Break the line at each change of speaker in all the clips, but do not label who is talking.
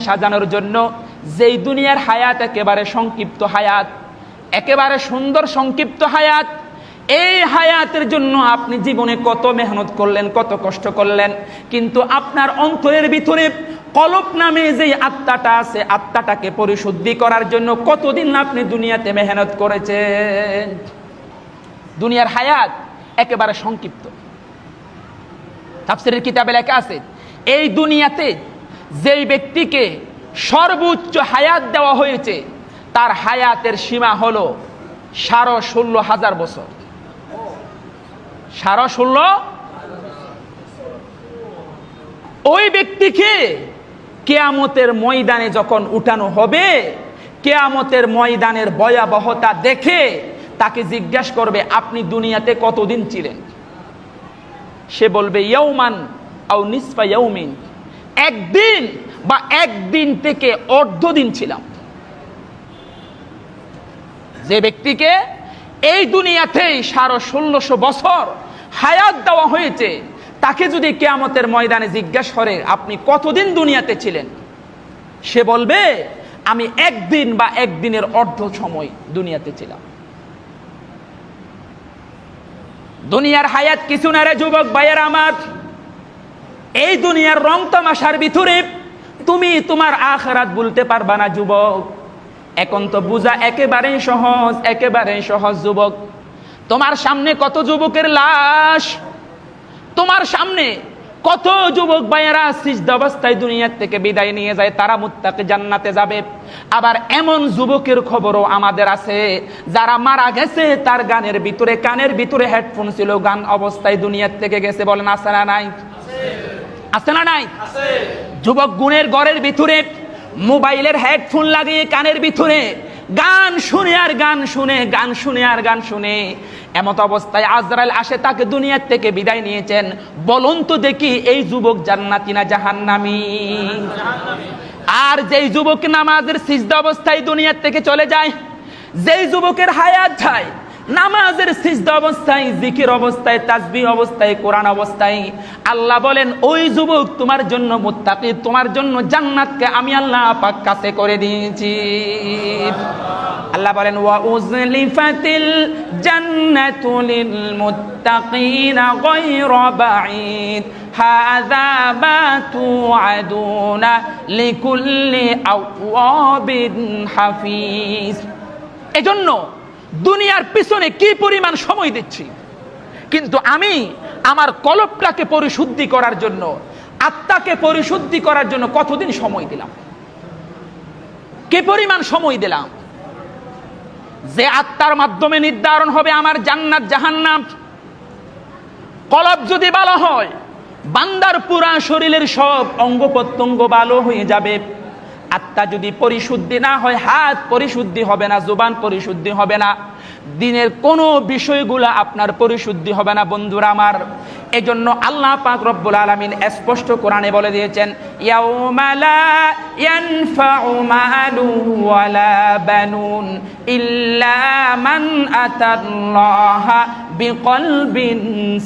সাজানোর জন্য যেই দুনিয়ার হায়াত একেবারে সংক্ষিপ্ত হায়াত, একেবারে সুন্দর সংক্ষিপ্ত হায়াত, এই হায়াতের জন্য আপনি জীবনে কত মেহনত করলেন, কত কষ্ট করলেন, কিন্তু আপনার অন্তরের ভিতরে কলব নামে যে আত্মাটা আছে, আত্মাটাকে পরিশুদ্ধি করার জন্য কতদিন আপনি দুনিয়াতে মেহনত করেছেন। দুনিয়ার হায়াত একেবারে সংক্ষিপ্ত। তাফসীরের কিতাবে লেখা আছে, এই দুনিয়াতে যেই ব্যক্তিকে সর্বোচ্চ হায়াত দেওয়া হয়েছে তার হায়াতের সীমা হলো 16,500 বছর। 16,500। ওই ব্যক্তিকে কিয়ামতের ময়দানে যখন উঠানো হবে, কিয়ামতের ময়দানের ভয়াবহতা দেখে তাকে জিজ্ঞাসা করবে, আপনি দুনিয়াতে কতদিন ছিলেন? সে বলবে, ইয়াউমান আও নিসফা ইয়াউমিন, একদিন বা একদিন থেকে অর্ধ দিন ছিলাম। যে ব্যক্তিকে এই দুনিয়াতেই 16,500 বছর হায়াত দেওয়া হয়েছে, তাকে যদি কিয়ামতের ময়দানে জিজ্ঞাসা করে আপনি কতদিন দুনিয়াতে ছিলেন, সে বলবে আমি একদিন বা একদিনের অর্ধ সময় দুনিয়াতে ছিলাম। দুনিয়ার হায়াত কিছু না রে যুবক ভাইয়েরা আমার। এই দুনিয়ার রং তামাশার ভিতরে তুমি তোমার আখিরাত বলতে পারবা না যুবক। এখন তো বুঝা একেবারেই সহজ, একেবারেই সহজ যুবক। তোমার সামনে কত যুবকের লাশ, তোমার সামনে কত যুবক ভাইয়েরা সিজদা অবস্থায় দুনিয়ার থেকে বিদায় নিয়ে যায়, তারা মুত্তাকি জান্নাতে যাবে। আবার এমন যুবকের খবরও আমাদের আছে যারা মারা গেছে, তার গানের ভিতরে, কানের ভিতরে হেডফোন ছিল, গান অবস্থায় দুনিয়ার থেকে গেছে। বলেন আছে না নাই? আছে না নাই? যুবক গুণের ঘরের ভিতরে মোবাইলের হেডফোন লাগিয়ে কানের ভিতরে গান শুনে আর গান শুনে, গান শুনে আর গান শুনে, এমত অবস্থায় আজরাইল আসে, তাকে দুনিয়ার থেকে বিদায় নিয়েছেন। বলুন তো দেখি এই যুবক জান্নাতি না জাহান্নামী? আর যেই যুবক নামাজের সিজদা অবস্থায় দুনিয়ার থেকে চলে যায়, যেই যুবকের হায়াত যায় নামাজের সিজদা অবস্থায়, জিকির অবস্থায়, তাসবিহ অবস্থায়, কোরআন অবস্থায়, আল্লাহ বলেন ওই যুবক তোমার জন্য মুত্তাকি, তোমার জন্য জান্নাতকে আমি আল্লাহ পাক কাছে করে দিয়েছি। আল্লাহ বলেন ওয়া উযলিফাতিল জান্নাতু লিল মুত্তাকিনা গায়রা বাঈদ হাযা মা তুআদুনা লিকুল্লি আওয়াবিন হাফিজ। এজন্য দুনিয়ার পিছনে কি পরিমাণ সময় দিচ্ছি, কিন্তু আমি আমার কলবটাকে পরিশুদ্ধি করার জন্য, আত্মাকে পরিশুদ্ধি করার জন্য কতদিন সময় দিলাম, কি পরিমাণ সময় দিলাম? যে আত্মার মাধ্যমে নির্ধারণ হবে আমার জান্নাত জাহান্নাম। কলব যদি ভালো হয়, বান্দার পুরা শরীরের সব অঙ্গ প্রত্যঙ্গ ভালো হয়ে যাবে। আত্মা যদি পরিশুদ্ধি না হয়, হাত পরিশুদ্ধি হবে না, জুবান পরিশুদ্ধি হবে না, দিনের কোনো বিষয়গুলো আপনার পরিশুদ্ধি হবে না বন্ধুরা আমার। এজন্য আল্লাহ পাক রব্বুল আলামিন স্পষ্ট কোরআনে বলে দিয়েছেন, ইয়াউমা লা ইয়ানফাউ মালু ওয়ালা বানুন ইল্লা মান আতাল্লাহা বিকলবিন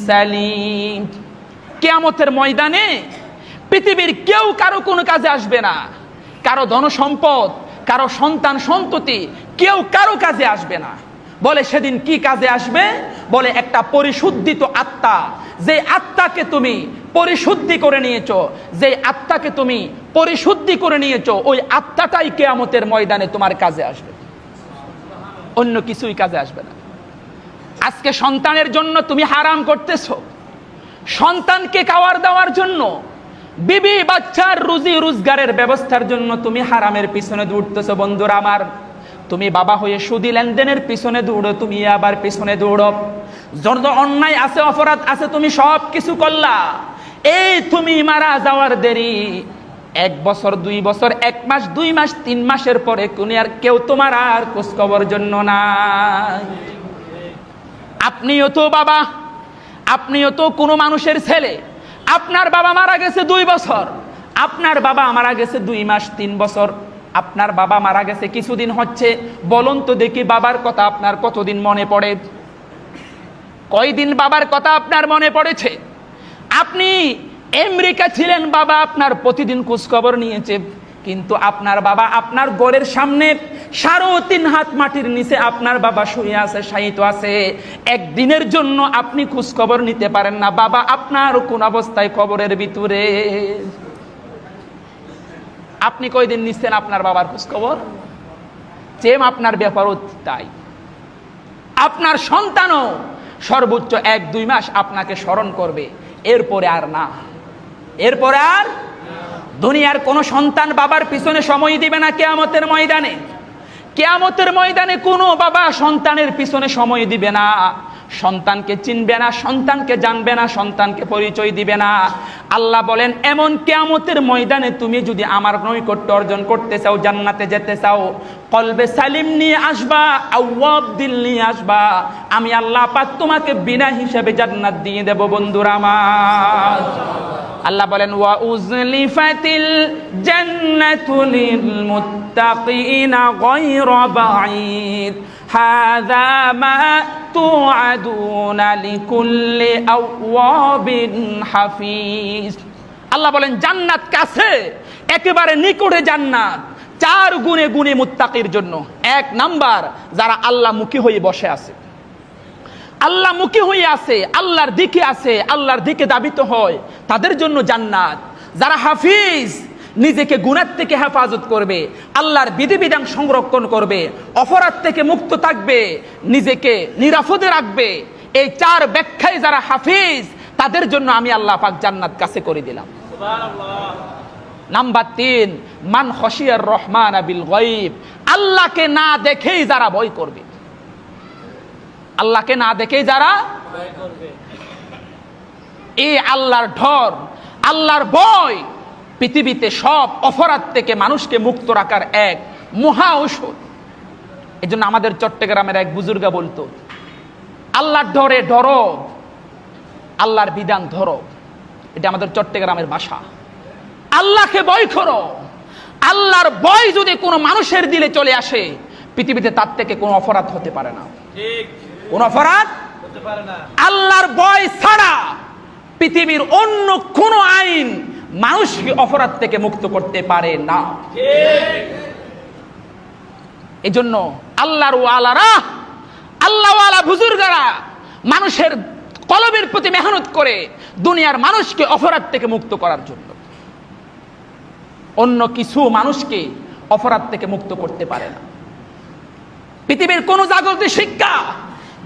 সালিম। কিয়ামতের ময়দানে পৃথিবীর কেউ কারো কোনো কাজে আসবে না, কারো ধন সম্পদ, কারো সন্তান সন্ততি, কেউ কারো কাজে আসবে না। বলে সেদিন কি কাজে আসবে? বলে একটা পরিশুদ্ধিত আত্মা, যে আত্মাকে তুমি পরিশুদ্ধি করে নিয়েছো, যে আত্মাকে তুমি পরিশুদ্ধি করে নিয়েছো, ওই আত্মাটাই কিয়ামতের ময়দানে তোমার কাজে আসবে, অন্য কিছুই কাজে আসবে না। আজকে সন্তানের জন্য তুমি হারাম করতেছো, সন্তানকে খাওয়ার দেওয়ার জন্য, বিবি বাচ্চার রুজি রোজগারের ব্যবস্থার জন্য তুমি হারামের পিছনে দৌড়তেছো বন্ধুরা আমার। তুমি বাবা হয়ে সুদি লেনদেনের পিছনে দৌড়ো, তুমি আবার পিছনে দৌড়ো। যত অন্যায় আছে, অপরাধ আছে, তুমি সব কিছু করলা। এই তুমি মারা যাওয়ার দেরি 1 বছর 2 বছর 1 মাস 2 মাস 3 মাসের পরে আর কেউ তোমার আর খোঁজখবর জন্য নাই। আপনিও তো বাবা, আপনিও তো কোনো মানুষের ছেলে। আপনার বাবা মারা গেছে 2 বছর, আপনার বাবা মারা গেছে 2 মাস 3 বছর, আপনার বাবা মারা গেছে কিছুদিন হচ্ছে। বলুন তো দেখি বাবার কথা আপনার কতদিন মনে পড়ে? কয়দিন বাবার কথা আপনার মনে পড়েছে? আপনি আমেরিকা ছিলেন, বাবা আপনার প্রতিদিন খোঁজ খবর নিয়েছে। কিন্তু আপনার বাবা আপনার ঘরের সামনে 3.5 হাত মাটির নিচে আপনার বাবা শুয়ে আছে, শায়িত আছে। একদিনের জন্য আপনি খোঁজ খবর নিতে পারেন না বাবা আপনার কোন অবস্থায় কবরের ভিতরে। আপনি কয়দিন নিচ্ছেন আপনার বাবার খোঁজ খবর? সেম আপনার ব্যাপারও তাই। আপনার সন্তানও সর্বোচ্চ 1-2 মাস আপনাকে স্মরণ করবে, এরপরে আর না। এরপরে আর দুনিয়ার কোন সন্তান বাবার পিছনে সময় দিবে না কিয়ামতের ময়দানে। কিয়ামতের ময়দানে কোনো বাবা সন্তানের পিছনে সময় দিবে না, সন্তানকে চিনবে না, সন্তানকে জানবে না, সন্তানকে পরিচয় দিবে না। আল্লাহ বলেন এমন কিয়ামতের ময়দানে তুমি যদি আমার নৈকট্য অর্জন করতে চাও, জান্নাতে যেতে চাও, কলবে সালিম নিয়ে আসবা, আওয়াব দিল নিয়ে আসবা, আমি আল্লাহ পাক তোমাকে বিনা হিসাবে জান্নাত দিয়ে দেব বন্ধুরা আমার। আল্লাহ বলেন ওয়া উজলিফাতিল জান্নাতু লিল মুত্তাকিনা গায়রা বাঈদ হাযা মা তুআদুনা লিকুল্লি আওয়াবিন হাফিজ। আল্লাহ বলেন জান্নাত কাছে, একেবারে নিকটে জান্নাত। 4 গুণে গুণে মুত্তাকির জন্য। 1 নাম্বার, যারা আল্লাহমুখী হয়ে বসে আছে, আল্লাহমুখী হয়ে আছে, আল্লাহর দিকে আছে, আল্লাহর দিকে ধাবিত হয়, তাদের জন্য জান্নাত। যারা হাফিজ, নিজেকে গুনাহ থেকে হেফাজত করবে, আল্লাহর বিধিবিধান সংরক্ষণ করবে, অপরাধ থেকে মুক্ত থাকবে, নিজেকে নিরাপদে রাখবে, এই 4 ব্যাখ্যায় যারা হাফিজ, তাদের জন্য আমি আল্লাহ পাক জান্নাত কাছে করে দিলাম। সুবহানাল্লাহ। নাম্বার 3, মান খশিয়ার রহমান বিল গায়ব, আল্লাহকে না দেখেই যারা ভয় করবে। আল্লাহকে না দেখেই যারা ভয় করবে, এই আল্লাহর ডর, আল্লাহর ভয় পৃথিবীতে সব অপরাধ থেকে মানুষকে মুক্ত রাখার এক মহা ঔষধ। এই জন্য আমাদের চট্টগ্রামের এক বুজুর্গ বলতো, আল্লাহর ডরে ডরো, আল্লাহর বিধান ধরো। এটা আমাদের চট্টগ্রামের ভাষা। আল্লাহকে ভয় করো। আল্লাহর ভয় যদি কোনো মানুষের দিলে চলে আসে, পৃথিবীতে তার থেকে কোনো অপরাধ হতে পারে না। ঠিক, কোন অপরাধ হতে পারে না। আল্লাহর ভয় ছাড়া পৃথিবীর অন্য কোন আইন মানুষকে অপরাধ থেকে মুক্ত করতে পারে না। ঠিক। এজন্য আল্লাহর ওয়ালারা, আল্লাহওয়ালা বুজুর্গরা মানুষের কলবের প্রতি মেহনত করে দুনিয়ার মানুষকে অপরাধ থেকে মুক্ত করার জন্য। অন্য কিছু মানুষকে অপরাধ থেকে মুক্ত করতে পারে না। পৃথিবীর কোন জাগতিক শিক্ষা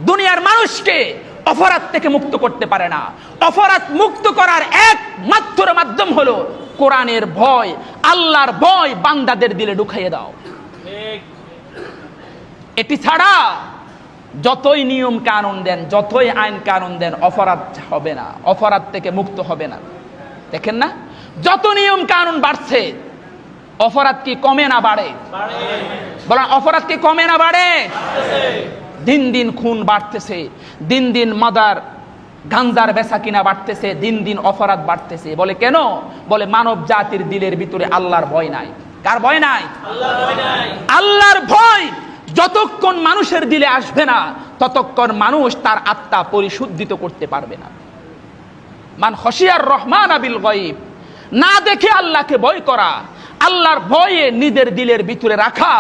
দুনিয়ার মানুষকে অপরাধ থেকে মুক্ত করতে পারে না। অপরাধ মুক্ত করার একমাত্র মাধ্যম হলো কোরআনের ভয়, আল্লাহর ভয় বান্দাদের দিলে ঢুকাইয়ে দাও। এটি ছাড়া যতই নিয়ম কানুন দেন, যতই আইন কানুন দেন, অপরাধ হবে না, অপরাধ থেকে মুক্ত হবে না। দেখেন না, যত নিয়ম কানুন বাড়ছে, অপরাধ কি কমে না বাড়ে? বলেন, অপরাধ কি কমে না বাড়ে? দিন দিন খুন বাড়তেছে, দিন দিন মাদার গাঞ্জার বেচা কিনা বাড়তেছে, দিন দিন অপরাধ বাড়তেছে। বলে কেন? বলে মানব জাতির দিলের ভিতরে আল্লাহর ভয় নাই। কার ভয় নাই? আল্লাহর ভয় যতক্ষণ মানুষের দিলে আসবে না, ততক্ষণ মানুষ তার আত্মা পরিশুদ্ধিত করতে পারবে না। মান খশিয়ার রহমান বিল গায়ব, না দেখে আল্লাহকে ভয় করা, আল্লাহর ভয়ে নিজের দিলের ভিতরে রাখা,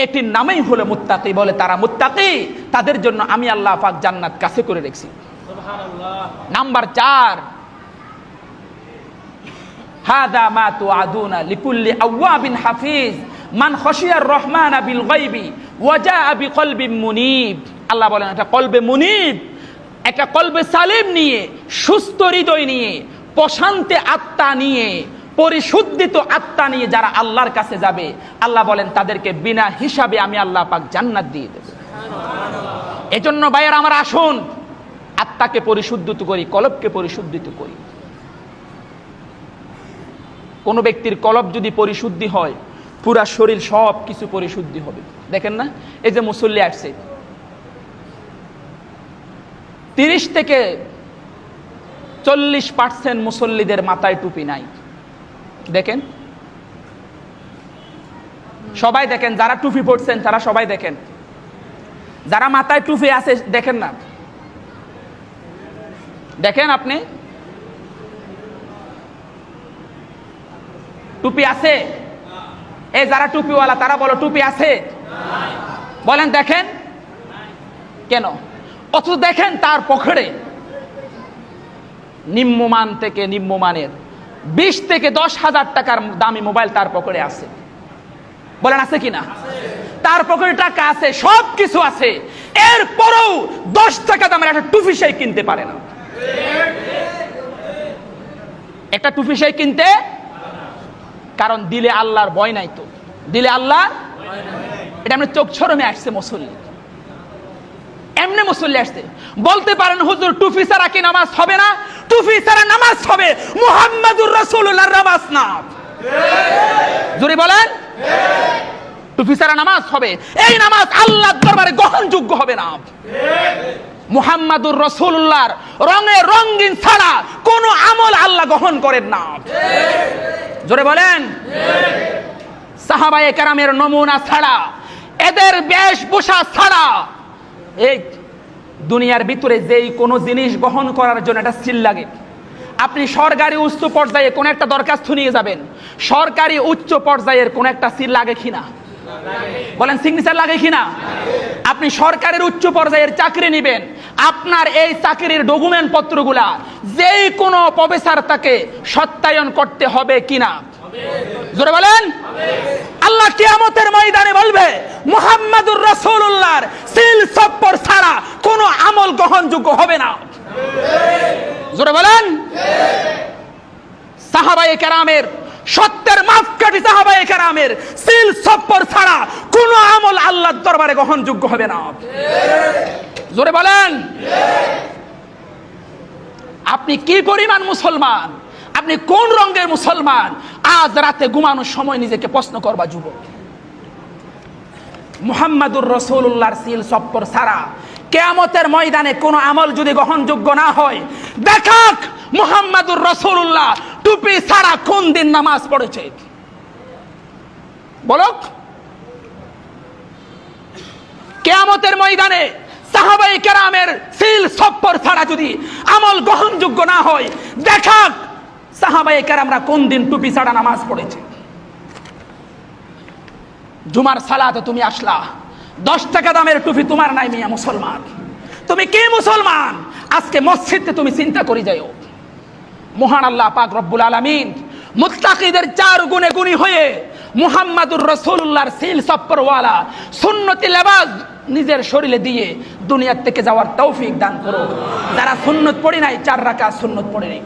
এটির নামেই হলো মুত্তাকি। বলে তারা মুত্তাকি, তাদের জন্য আমি আল্লাহ পাক জান্নাত কাছে করে রেখেছি। সুবহানাল্লাহ। নাম্বার 4, হাদা মা তুআদুনা লিকুল্লি আওয়াবিন হাফিজ মান খশিয়ার রহমান বিল গায়বি ওয়া জাআ বিকলবিন মুনিব। আল্লাহ বলেন এটা কলবে মুনিব, একটা কলবে সালিম নিয়ে, সুস্থ হৃদয় নিয়ে, প্রশান্তি আত্মা নিয়ে, পরিশুদ্ধিত আত্মা নিয়ে যারা আল্লাহর কাছে যাবে, আল্লাহ বলেন তাদেরকে বিনা হিসাবে আমি আল্লাহ পাক জান্নাত দিয়ে দেব। এজন্য ভাইয়েরা আমার, আসুন আত্মাকে পরিশুদ্ধিত করি, কলবকে পরিশুদ্ধিত করি। কোন ব্যক্তির কলব যদি পরিশুদ্ধি হয়, পুরা শরীর সব কিছু পরিশুদ্ধি হবে। দেখেন না, এই যে মুসল্লি আসছে, 30 থেকে 40% মুসল্লিদের মাথায় টুপি নাই। দেখেন, সবাই দেখেন, যারা টুপি পড়ছেন তারা সবাই দেখেন, যারা মাথায় টুপি আছে দেখেন না, দেখেন আপনি টুপি আছে? এই যারা টুপিওয়ালা তারা বলো টুপি আছে? বলেন দেখেন কেন? অথচ দেখেন তার পকেটে নিম্নমান থেকে নিম্নমানের 20 থেকে 10,000 টাকার দামি মোবাইল তার পকেটে আছে। বলেন আছে কিনা? তার পকেটে টাকা আছে, সব কিছু আছে, এরপরেও 10 টাকা দামের একটা টুপি সে কিনতে পারে না। একটা টুপি সে কিনতে, কারণ দিলে আল্লাহর ভয় নাই। তো দিলে আল্লাহ, এটা আমরা চোখ ছরমে আসছে মুসল্লি, এমনি মুসল্লি আসছে। বলতে পারেন হুজুর টুপি ছাড়া কি নামাজ হবে না? টুপি ছাড়া নামাজ হবে, মুহাম্মাদুর রাসূলুল্লাহর নামাজ না। জোরে বলেন, টুপি ছাড়া নামাজ হবে, এই নামাজ আল্লাহর দরবারে গ্রহণযোগ্য হবে না। মুহাম্মাদুর রাসূলুল্লাহর রঙে রঙিন ছাড়া কোন আমল আল্লাহ গ্রহণ করেন না। জোরে বলেন, সাহাবায়ে কেরামের নমুনা ছাড়া, এদের বেশভূষা ছাড়া এই দুনিয়ার ভিতরে যেই কোনো জিনিস গ্রহণ করার জন্য একটা সিল লাগে। আপনি সরকারি উচ্চ পর্যায়ে কোন একটা দরখাস্ত নিয়ে যাবেন, সরকারি উচ্চ পর্যায়ের কোন একটা সিল লাগে কিনা? বলেন সিগনেচার লাগে কিনা? আপনি সরকারের উচ্চ পর্যায়ের চাকরি নেবেন, আপনার এই চাকরির ডকুমেন্ট পত্রগুলা যেই কোনো প্রফেসর তাকে সত্যায়ন করতে হবে কিনা? জোরে বলেন। আল্লাহ কিয়ামতের ময়দানে বলবে মুহাম্মাদুর রাসূলুল্লাহর সিল সপ্পর ছাড়া কোনো আমল গ্রহণযোগ্য হবে না। জোরে বলেন। সাহাবায়ে কেরামের সত্যের মাপকাঠি, সাহাবায়ে কেরামের সিল সপ্পর ছাড়া কোনো আমল আল্লাহর দরবারে গ্রহণযোগ্য হবে না। জোরে বলেন। আপনি কি পরিমাণ মুসলমান, আপনি কোন রঙের মুসলমান, আজ রাতে ঘুমানোর সময় নিজেকে প্রশ্ন করবা যুবক। মুহাম্মাদুর রাসূলুল্লাহর সিল সপ্পর ছাড়া কিয়ামতের ময়দানে কোন আমল যদি গ্রহণযোগ্য না হয়, দেখাক মুহাম্মাদুর রাসূলুল্লাহ টুপি ছাড়া কোন দিন নামাজ পড়েছে? বলক। কিয়ামতের ময়দানে সাহাবায়ে কেরামের সিল সপ্পর ছাড়া যদি আমল গ্রহণযোগ্য না হয়, দেখাক সাহাবায়ে কেরামরা কোন দিন টুপি ছাড়া নামাজ পড়েছে। জুমার সালাতে তুমি আসলা, 10 টাকা দামের টুপি তোমার নাই মিয়া মুসলমান। তুমি কি মুসলমান? আজকে মসজিদে তুমি চিন্তা করে যাও। মহান আল্লাহ পাক রব্বুল আলামিন মুত্তাকিদের 4 গুণে গুণী হয়ে মুহাম্মাদুর রাসূলুল্লাহর সিল সপ্পরওয়ালা সুন্নতি লেবাস নিজের শরীরে দিয়ে দুনিয়া থেকে যাওয়ার তৌফিক দান করো। যারা সুন্নত পড়ে নাই 4 রাকাত সুন্নত পড়ে নেই।